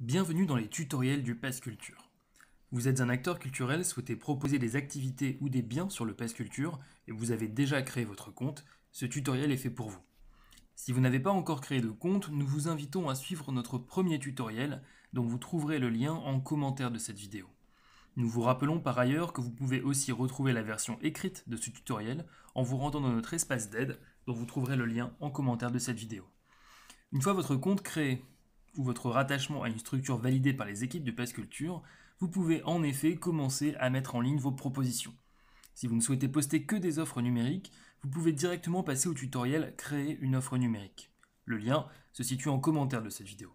Bienvenue dans les tutoriels du Pass Culture. Vous êtes un acteur culturel, souhaitez proposer des activités ou des biens sur le Pass Culture et vous avez déjà créé votre compte, ce tutoriel est fait pour vous. Si vous n'avez pas encore créé de compte, nous vous invitons à suivre notre premier tutoriel dont vous trouverez le lien en commentaire de cette vidéo. Nous vous rappelons par ailleurs que vous pouvez aussi retrouver la version écrite de ce tutoriel en vous rendant dans notre espace d'aide dont vous trouverez le lien en commentaire de cette vidéo. Une fois votre compte créé ou votre rattachement à une structure validée par les équipes de Pass Culture, vous pouvez en effet commencer à mettre en ligne vos propositions. Si vous ne souhaitez poster que des offres numériques, vous pouvez directement passer au tutoriel Créer une offre numérique. Le lien se situe en commentaire de cette vidéo.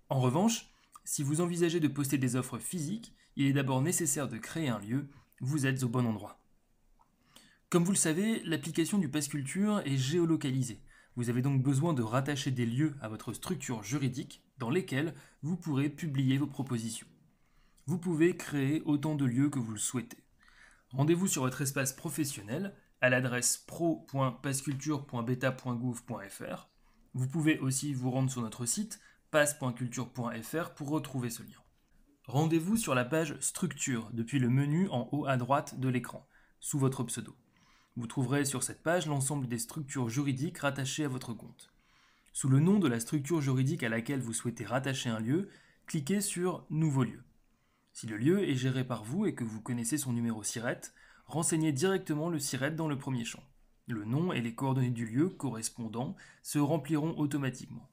En revanche, si vous envisagez de poster des offres physiques, il est d'abord nécessaire de créer un lieu, vous êtes au bon endroit. Comme vous le savez, l'application du Pass Culture est géolocalisée. Vous avez donc besoin de rattacher des lieux à votre structure juridique dans lesquels vous pourrez publier vos propositions. Vous pouvez créer autant de lieux que vous le souhaitez. Rendez-vous sur votre espace professionnel à l'adresse pro.passculture.beta.gouv.fr. Vous pouvez aussi vous rendre sur notre site pass.culture.fr pour retrouver ce lien. Rendez-vous sur la page Structure depuis le menu en haut à droite de l'écran, sous votre pseudo. Vous trouverez sur cette page l'ensemble des structures juridiques rattachées à votre compte. Sous le nom de la structure juridique à laquelle vous souhaitez rattacher un lieu, cliquez sur Nouveau lieu. Si le lieu est géré par vous et que vous connaissez son numéro SIRET, renseignez directement le SIRET dans le premier champ. Le nom et les coordonnées du lieu correspondant se rempliront automatiquement.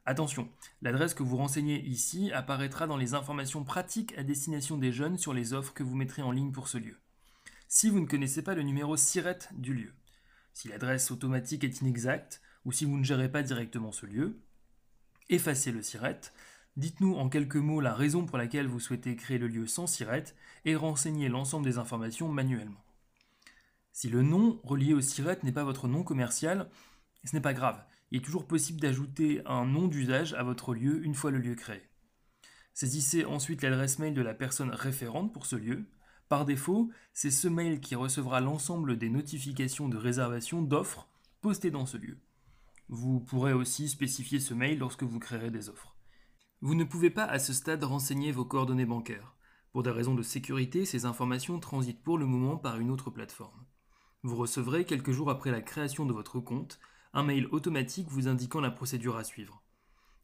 Attention, l'adresse que vous renseignez ici apparaîtra dans les informations pratiques à destination des jeunes sur les offres que vous mettrez en ligne pour ce lieu. Si vous ne connaissez pas le numéro SIRET du lieu, si l'adresse automatique est inexacte ou si vous ne gérez pas directement ce lieu, effacez le SIRET, dites-nous en quelques mots la raison pour laquelle vous souhaitez créer le lieu sans SIRET et renseignez l'ensemble des informations manuellement. Si le nom relié au SIRET n'est pas votre nom commercial, ce n'est pas grave, il est toujours possible d'ajouter un nom d'usage à votre lieu une fois le lieu créé. Saisissez ensuite l'adresse mail de la personne référente pour ce lieu. Par défaut, c'est ce mail qui recevra l'ensemble des notifications de réservation d'offres postées dans ce lieu. Vous pourrez aussi spécifier ce mail lorsque vous créerez des offres. Vous ne pouvez pas à ce stade renseigner vos coordonnées bancaires. Pour des raisons de sécurité, ces informations transitent pour le moment par une autre plateforme. Vous recevrez, quelques jours après la création de votre compte, un mail automatique vous indiquant la procédure à suivre.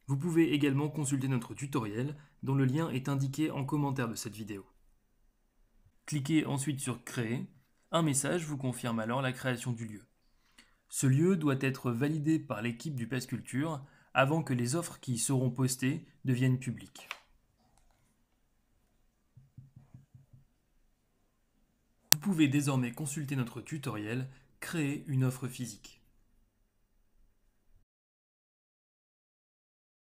Vous pouvez également consulter notre tutoriel, dont le lien est indiqué en commentaire de cette vidéo. Cliquez ensuite sur Créer. Un message vous confirme alors la création du lieu. Ce lieu doit être validé par l'équipe du Pass Culture avant que les offres qui y seront postées deviennent publiques. Vous pouvez désormais consulter notre tutoriel Créer une offre physique.